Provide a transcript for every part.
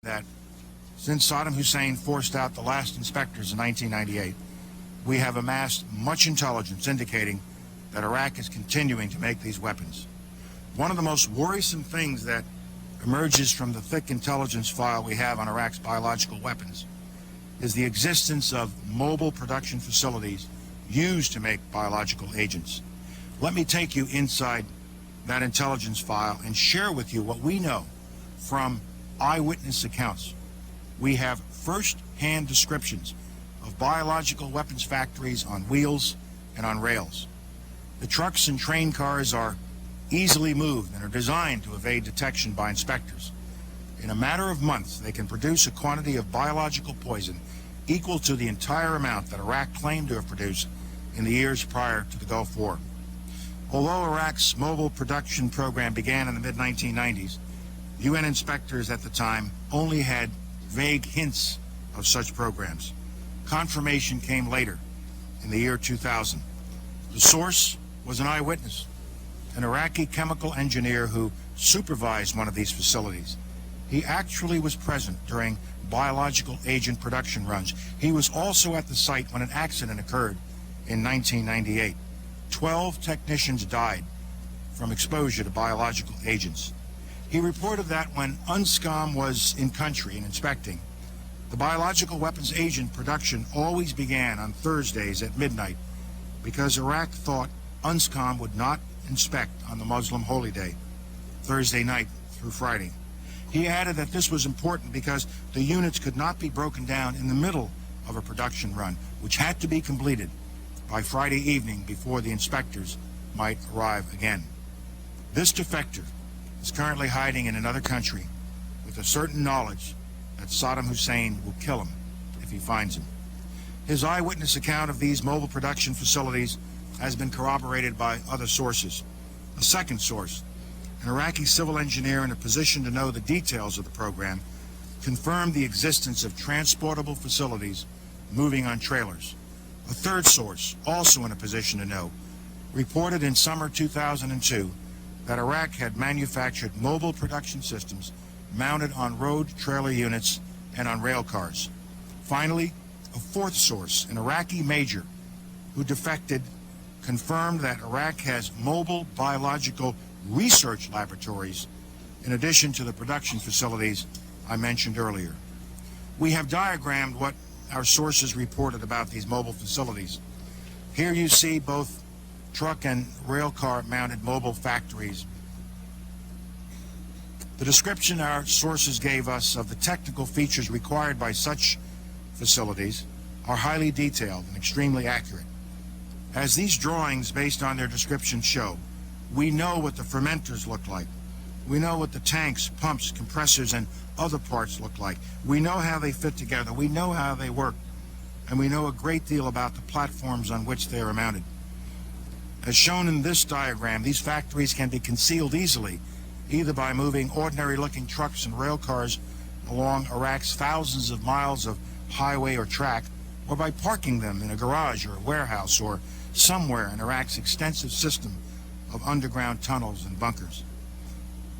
that since Saddam Hussein forced out the last inspectors in 1998, we have amassed much intelligence indicating that Iraq is continuing to make these weapons. One of the most worrisome things that emerges from the thick intelligence file we have on Iraq's biological weapons is the existence of mobile production facilities used to make biological agents. Let me take you inside that intelligence file and share with you what we know from eyewitness accounts. We have first-hand descriptions of biological weapons factories on wheels and on rails. The trucks and train cars are easily moved and are designed to evade detection by inspectors. In a matter of months, they can produce a quantity of biological poison equal to the entire amount that Iraq claimed to have produced in the years prior to the Gulf War. Although Iraq's mobile production program began in the mid-1990s, UN inspectors at the time only had vague hints of such programs. Confirmation came later, in the year 2000. The source was an eyewitness, an Iraqi chemical engineer who supervised one of these facilities. He actually was present during biological agent production runs. He was also at the site when an accident occurred in 1998. 12 technicians died from exposure to biological agents. He reported that when UNSCOM was in country and inspecting, the biological weapons agent production always began on Thursdays at midnight because Iraq thought UNSCOM would not inspect on the Muslim holy day, Thursday night through Friday. He added that this was important because the units could not be broken down in the middle of a production run, which had to be completed by Friday evening before the inspectors might arrive again. This defector is currently hiding in another country with a certain knowledge that Saddam Hussein will kill him if he finds him. His eyewitness account of these mobile production facilities has been corroborated by other sources. A second source, an Iraqi civil engineer in a position to know the details of the program, confirmed the existence of transportable facilities moving on trailers. A third source, also in a position to know, reported in summer 2002 that Iraq had manufactured mobile production systems mounted on road trailer units and on rail cars. Finally, a fourth source, an Iraqi major who defected, confirmed that Iraq has mobile biological research laboratories in addition to the production facilities I mentioned earlier. We have diagrammed what our sources reported about these mobile facilities. Here you see both truck and rail car mounted mobile factories. The description our sources gave us of the technical features required by such facilities are highly detailed and extremely accurate. As these drawings based on their description show, we know what the fermenters look like. We know what the tanks, pumps, compressors, and other parts look like. We know how they fit together. We know how they work. And we know a great deal about the platforms on which they are mounted. As shown in this diagram, these factories can be concealed easily, either by moving ordinary-looking trucks and rail cars along Iraq's thousands of miles of highway or track, or by parking them in a garage or a warehouse or somewhere in Iraq's extensive system of underground tunnels and bunkers.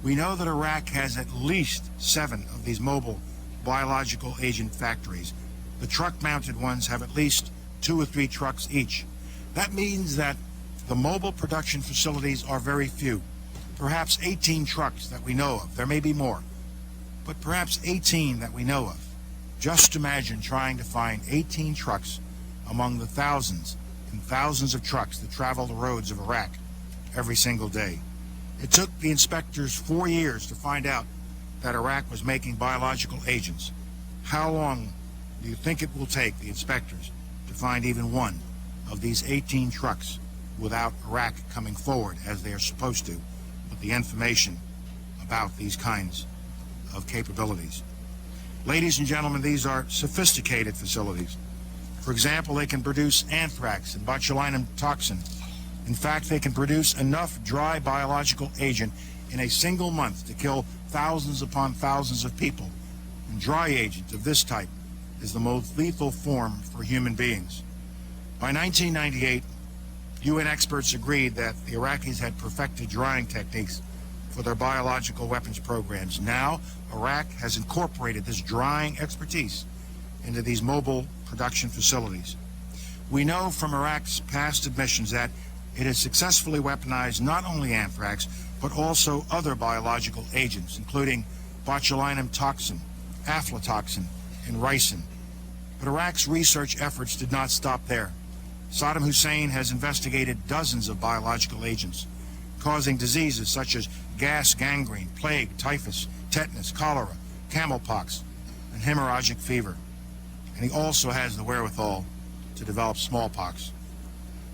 We know that Iraq has at least 7 of these mobile biological agent factories. The truck-mounted ones have at least 2 or 3 trucks each. That means that the mobile production facilities are very few. Perhaps 18 trucks that we know of. There may be more, but perhaps 18 that we know of. Just imagine trying to find 18 trucks among the thousands and thousands of trucks that travel the roads of Iraq every single day. It took the inspectors 4 years to find out that Iraq was making biological agents. How long do you think it will take the inspectors to find even one of these 18 trucks without Iraq coming forward, as they are supposed to, with the information about these kinds of capabilities? Ladies and gentlemen, these are sophisticated facilities. For example, they can produce anthrax and botulinum toxin. In fact, they can produce enough dry biological agent in a single month to kill thousands upon thousands of people. And dry agent of this type is the most lethal form for human beings. By 1998, UN experts agreed that the Iraqis had perfected drying techniques for their biological weapons programs. Now, Iraq has incorporated this drying expertise into these mobile production facilities. We know from Iraq's past admissions that it has successfully weaponized not only anthrax, but also other biological agents, including botulinum toxin, aflatoxin, and ricin. But Iraq's research efforts did not stop there. Saddam Hussein has investigated dozens of biological agents, causing diseases such as gas gangrene, plague, typhus, tetanus, cholera, camelpox, and hemorrhagic fever. And he also has the wherewithal to develop smallpox.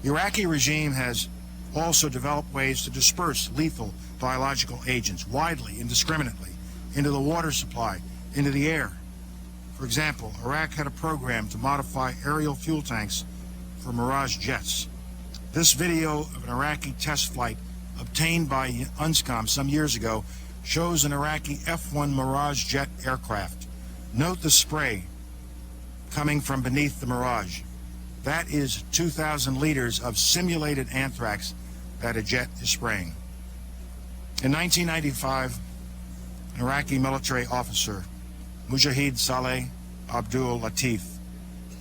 The Iraqi regime has also developed ways to disperse lethal biological agents widely, indiscriminately, into the water supply, into the air. For example, Iraq had a program to modify aerial fuel tanks for Mirage jets. This video of an Iraqi test flight obtained by UNSCOM some years ago shows an Iraqi F-1 Mirage jet aircraft. Note the spray coming from beneath the Mirage. That is 2,000 liters of simulated anthrax that a jet is spraying. In 1995, an Iraqi military officer, Mujahid Saleh Abdul Latif,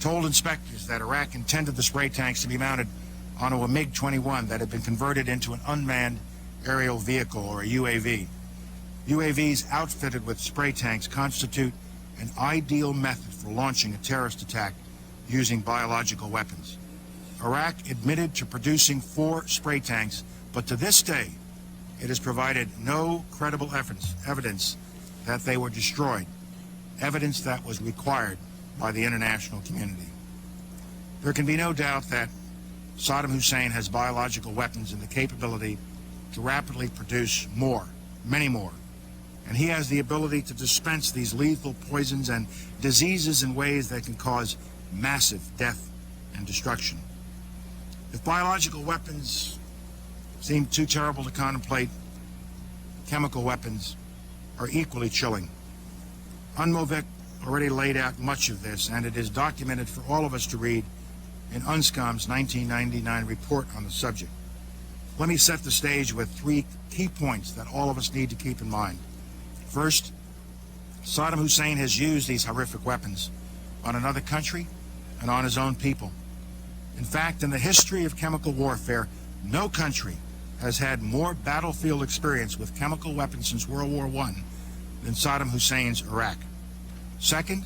told inspectors that Iraq intended the spray tanks to be mounted onto a MiG-21 that had been converted into an unmanned aerial vehicle, or a UAV. UAVs outfitted with spray tanks constitute an ideal method for launching a terrorist attack using biological weapons. Iraq admitted to producing 4 spray tanks, but to this day, it has provided no credible evidence that they were destroyed, evidence that was required by the international community. There can be no doubt that Saddam Hussein has biological weapons and the capability to rapidly produce more, many more. And he has the ability to dispense these lethal poisons and diseases in ways that can cause massive death and destruction. If biological weapons seem too terrible to contemplate, chemical weapons are equally chilling. UNMOVIC already laid out much of this, and it is documented for all of us to read in UNSCOM's 1999 report on the subject. Let me set the stage with 3 key points that all of us need to keep in mind. First, Saddam Hussein has used these horrific weapons on another country and on his own people. In fact, in the history of chemical warfare, no country has had more battlefield experience with chemical weapons since World War I than Saddam Hussein's Iraq. Second,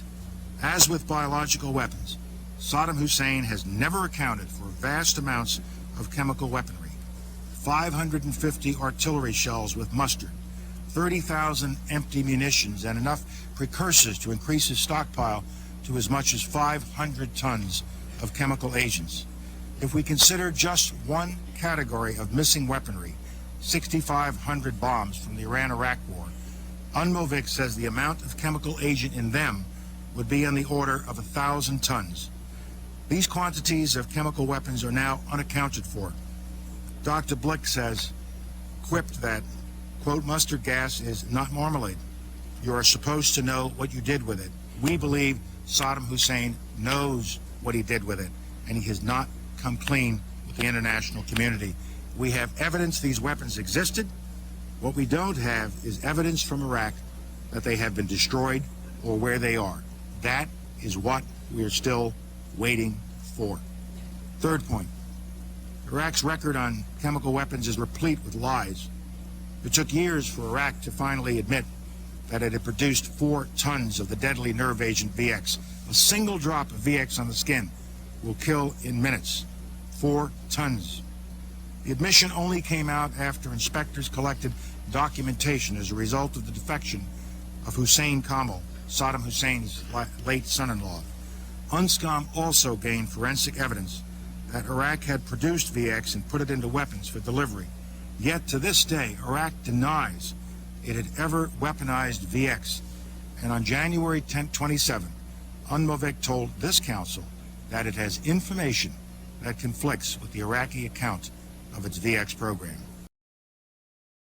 as with biological weapons, Saddam Hussein has never accounted for vast amounts of chemical weaponry. 550 artillery shells with mustard, 30,000 empty munitions, and enough precursors to increase his stockpile to as much as 500 tons of chemical agents. If we consider just one category of missing weaponry, 6,500 bombs from the Iran-Iraq War, UNMOVIC says the amount of chemical agent in them would be on the order of 1,000 tons. These quantities of chemical weapons are now unaccounted for. Dr. Blick says, quipped that, quote, mustard gas is not marmalade. You are supposed to know what you did with it. We believe Saddam Hussein knows what he did with it, and he has not come clean with the international community. We have evidence these weapons existed. What we don't have is evidence from Iraq that they have been destroyed or where they are. That is what we are still waiting for. Third point, Iraq's record on chemical weapons is replete with lies. It took years for Iraq to finally admit that it had produced 4 tons of the deadly nerve agent VX. A single drop of VX on the skin will kill in minutes. 4 tons. The admission only came out after inspectors collected documentation as a result of the defection of Hussein Kamal, Saddam Hussein's late son-in-law. UNSCOM also gained forensic evidence that Iraq had produced VX and put it into weapons for delivery. Yet to this day, Iraq denies it had ever weaponized VX. And on January 10, 27, UNMOVIC told this council that it has information that conflicts with the Iraqi account of its VX program.